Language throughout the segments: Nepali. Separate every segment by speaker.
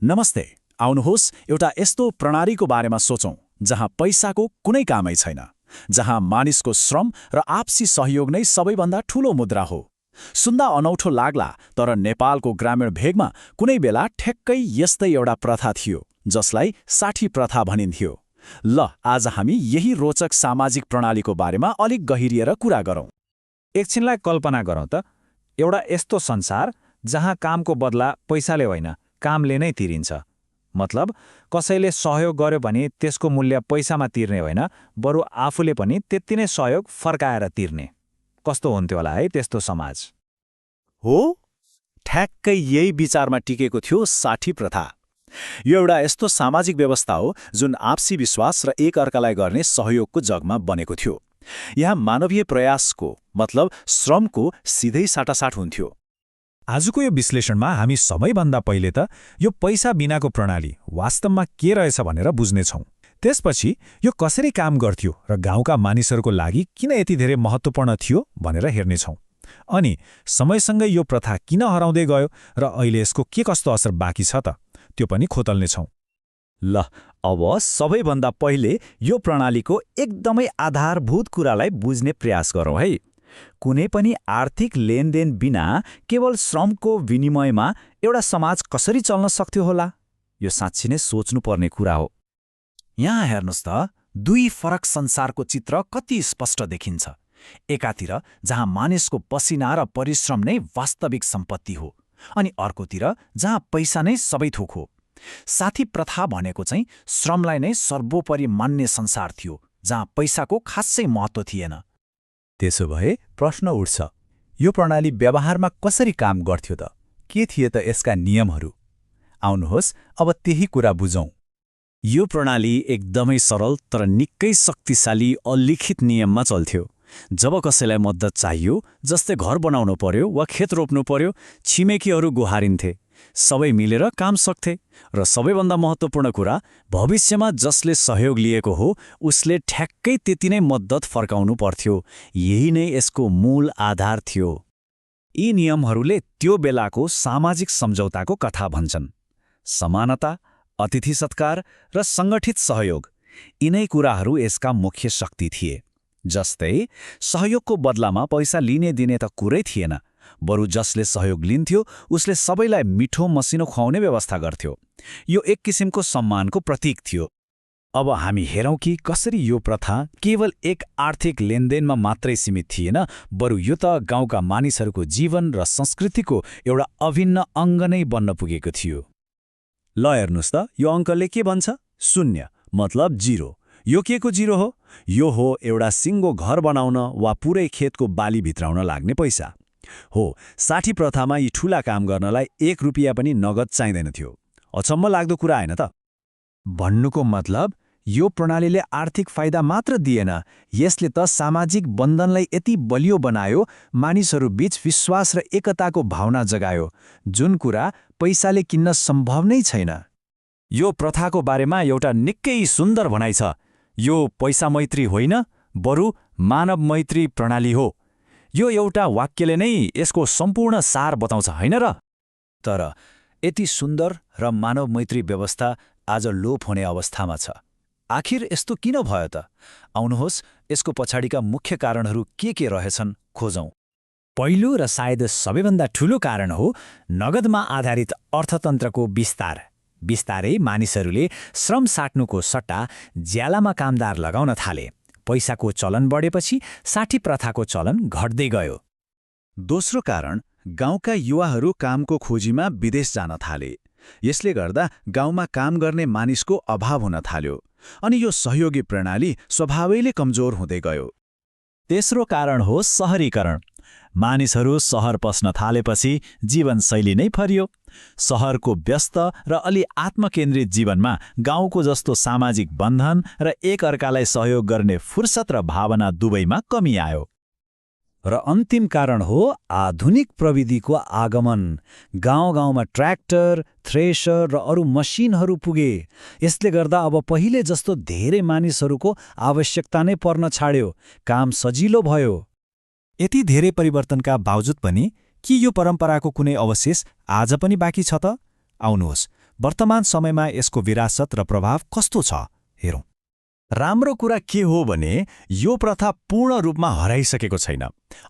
Speaker 1: नमस्ते। आउनुहोस् एउटा यस्तो प्रणालीको बारेमा सोचौं जहाँ पैसाको कुनै कामै छैन, जहाँ मानिसको श्रम र आपसी सहयोग नै सबैभन्दा ठूलो मुद्रा हो। सुन्दा अनौठो लाग्ला, तर नेपालको ग्रामीण भेगमा कुनै बेला ठ्याक्कै यस्तै एउटा प्रथा थियो जसलाई साठी प्रथा भनिन्थ्यो। ल, आज हामी यही रोचक सामाजिक प्रणालीको बारेमा अलिक गहिरिएर कुरा गरौँ।
Speaker 2: एकछिनलाई कल्पना गरौँ त, एउटा यस्तो संसार जहाँ कामको बदला पैसाले होइन, कामले नै तिरिन्छ। मतलब कसैले सहयोग गर्यो भने त्यसको मूल्य पैसामा तिर्ने होइन, बरु आफूले पनि त्यति नै सहयोग फर्काएर तिर्ने। कस्तो हुन्थ्यो होला है त्यस्तो समाज?
Speaker 1: हो, ठ्याक्कै यही विचारमा टिकेको थियो साठी प्रथा। यो एउटा यस्तो सामाजिक व्यवस्था हो जुन आपसी विश्वास र एक अर्कालाई गर्ने सहयोगको जगमा बनेको थियो। यहाँ मानवीय प्रयासको मतलब श्रमको सिधै साटासाट हुन्थ्यो।
Speaker 2: आजको यो विश्लेषणमा हामी सबैभन्दा पहिले त यो पैसा बिनाको प्रणाली वास्तवमा के रहेछ भनेर बुझ्नेछौँ। त्यसपछि यो कसरी काम गर्थ्यो र गाउँका मानिसहरूको लागि किन यति धेरै महत्त्वपूर्ण थियो भनेर हेर्नेछौँ। अनि समयसँगै यो प्रथा किन हराउँदै गयो र अहिले यसको के कस्तो असर बाँकी छ त, त्यो पनि खोतल्नेछौँ।
Speaker 1: ल, अब सबैभन्दा पहिले यो प्रणालीको एकदमै आधारभूत कुरालाई बुझ्ने प्रयास गरौँ है। कुनै पनि आर्थिक लेनदेन बिना केवल श्रमको विनिमयमा एउटा समाज कसरी चल्न सक्थ्यो होला? यो साँच्चै नै सोच्नुपर्ने कुरा हो। यहाँ हेर्नुहोस् त, दुई फरक संसारको चित्र कति स्पष्ट देखिन्छ। एकातिर जहाँ मानिसको पसिना र परिश्रम नै वास्तविक सम्पत्ति हो, अनि अर्कोतिर जहाँ पैसा नै सबै थोक हो। साठी प्रथा भनेको चाहिँ श्रमलाई नै सर्वोपरि मान्ने संसार थियो, जहाँ पैसाको खासै महत्त्व थिएन।
Speaker 3: त्यसो भए प्रश्न उठ्छ, यो प्रणाली व्यवहारमा कसरी काम गर्थ्यो त? के थिए त यसका नियमहरू? आउनुहोस् अब त्यही कुरा बुझौँ।
Speaker 1: यो प्रणाली एकदमै सरल तर निकै शक्तिशाली अलिखित नियममा चल्थ्यो। जब कसैलाई मद्दत चाहियो, जस्तै घर बनाउनु पर्यो वा खेत रोप्नु पर्यो, छिमेकीहरू गुहारिन्थे। सबै मिलेर काम सक्थे र सबैभन्दा महत्त्वपूर्ण कुरा, भविष्यमा जसले सहयोग लिएको हो उसले ठ्याक्कै त्यति नै मद्दत फर्काउनु पर्थ्यो। यही नै यसको मूल आधार थियो। यी नियमहरूले त्यो बेलाको सामाजिक सम्झौताको कथा भन्छन्। समानता, अतिथि सत्कार र सङ्गठित सहयोग, यिनै कुराहरू यसका मुख्य शक्ति थिए। जस्तै सहयोगको बदलामा पैसा लिने दिने त कुरै थिएन, बरु जसले सहयोग लिन्थ्यो उसले सबैलाई मिठो मसिनो खुवाउने व्यवस्था गर्थ्यो। यो एक किसिमको सम्मानको प्रतीक थियो।
Speaker 3: अब हामी हेरौँ कि कसरी यो प्रथा केवल एक आर्थिक लेनदेनमा मात्रै सीमित थिएन, बरु यो त गाउँका मानिसहरूको जीवन र संस्कृतिको एउटा अभिन्न अङ्ग नै बन्न पुगेको थियो।
Speaker 1: ल हेर्नुहोस् त, यो अङ्कले के भन्छ? 0 मतलब 0। यो के को 0 हो? यो हो एउटा सिङ्गो घर बनाउन वा पुरै खेतको बाली भित्राउन लाग्ने पैसा हो। साठी प्रथामा यी ठूला काम गर्नलाई 1 रुपियाँ पनि नगद चाहिँदैन थियो। अचम्म लाग्दो कुरा होइन त?
Speaker 3: भन्नुको मतलब यो प्रणालीले आर्थिक फाइदा मात्र दिएन, यसले त सामाजिक बन्धनलाई यति बलियो बनायो, मानिसहरूबीच विश्वास र एकताको भावना जगायो, जुन कुरा पैसाले किन्न सम्भव नै छैन।
Speaker 1: यो प्रथाको बारेमा एउटा निकै सुन्दर भनाइ छ। यो पैसा मैत्री होइन, बरु मानव मैत्री प्रणाली हो। यो एउटा वाक्यले नै यसको सम्पूर्ण सार बताउँछ, होइन र? तर यति सुन्दर र मानव मैत्री व्यवस्था आज लोप हुने अवस्थामा छ। आखिर यस्तो किन भयो त? आउनुहोस् यसको पछाडिका मुख्य कारणहरू के रहेछन् खोजौँ।
Speaker 2: पहिलो र सायद सबैभन्दा ठूलो कारण हो नगदमा आधारित अर्थतन्त्रको विस्तार। बिस्तारै मानिसहरूले श्रम साट्नुको सट्टा ज्यालामा कामदार लगाउन थाले। पैसाको चलन बढेपछि साठी प्रथाको चलन घट्दै गयो।
Speaker 1: दोस्रो कारण, गाउँका युवाहरू कामको खोजीमा विदेश जान थाले। यसले गर्दा गाउँमा काम गर्ने मानिसको अभाव हुन थाल्यो, अनि यो सहयोगी प्रणाली स्वभावैले कमजोर हुँदै गयो। तेस्रो कारण हो सहरीकरण। मानिसहरू सहर पस्न थालेपछि जीवनशैली नै फरियो। सहरको व्यस्त र अलि आत्मकेन्द्रित जीवनमा गाउँको जस्तो सामाजिक बन्धन र एक अर्कालाई सहयोग गर्ने फुर्सद र भावना दुवैमा कमी आयो। र अन्तिम कारण हो आधुनिक प्रविधिको आगमन। गाउँ गाउँमा ट्र्याक्टर, थ्रेसर र अरू मसिनहरू पुगे। यसले गर्दा अब पहिले जस्तो धेरै मानिसहरूको आवश्यकता नै पर्न छाड्यो। काम सजिलो भयो।
Speaker 3: यति धेरै परिवर्तनका बावजुद पनि के यो परम्पराको कुनै अवशेष आज पनि बाँकी छ त? आउनुहोस्
Speaker 2: वर्तमान समयमा यसको विरासत र प्रभाव कस्तो छ हेरौँ।
Speaker 3: राम्रो कुरा के हो भने यो प्रथा पूर्ण रूपमा हराइसकेको छैन।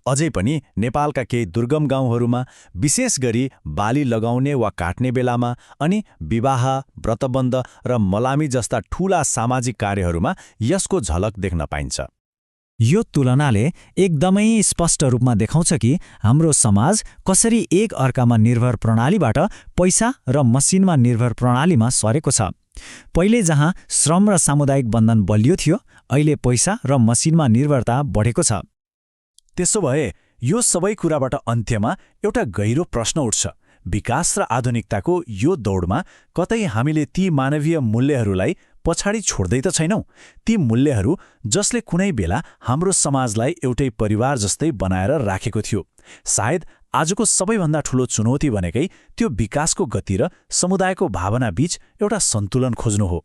Speaker 3: अझै पनि नेपालका केही दुर्गम गाउँहरूमा विशेष गरी बाली लगाउने वा काट्ने बेलामा अनि विवाह, व्रतबन्ध र मलामी जस्ता ठूला सामाजिक कार्यहरूमा यसको झलक देख्न पाइन्छ।
Speaker 1: यो तुलनाले एकदमै स्पष्ट रूपमा देखाउँछ कि हाम्रो समाज कसरी एक अर्कामा निर्भर प्रणालीबाट पैसा र मसिनमा निर्भर प्रणालीमा सरेको छ। पहिले जहाँ श्रम र सामुदायिक बन्धन बलियो थियो, अहिले पैसा र मसिनमा निर्भरता बढेको छ।
Speaker 3: त्यसो भए यो सबै कुराबाट अन्त्यमा एउटा गहिरो प्रश्न उठ्छ। विकास र आधुनिकताको यो दौडमा कतै हामीले ती मानवीय मूल्यहरूलाई पछाडि छोड्दै त छैनौँ? ती मूल्यहरू जसले कुनै बेला हाम्रो समाजलाई एउटै परिवार जस्तै बनाएर राखेको थियो। सायद आजको सबैभन्दा ठूलो चुनौती भनेकै त्यो विकासको गति र समुदायको भावना बीच एउटा सन्तुलन खोज्नु हो।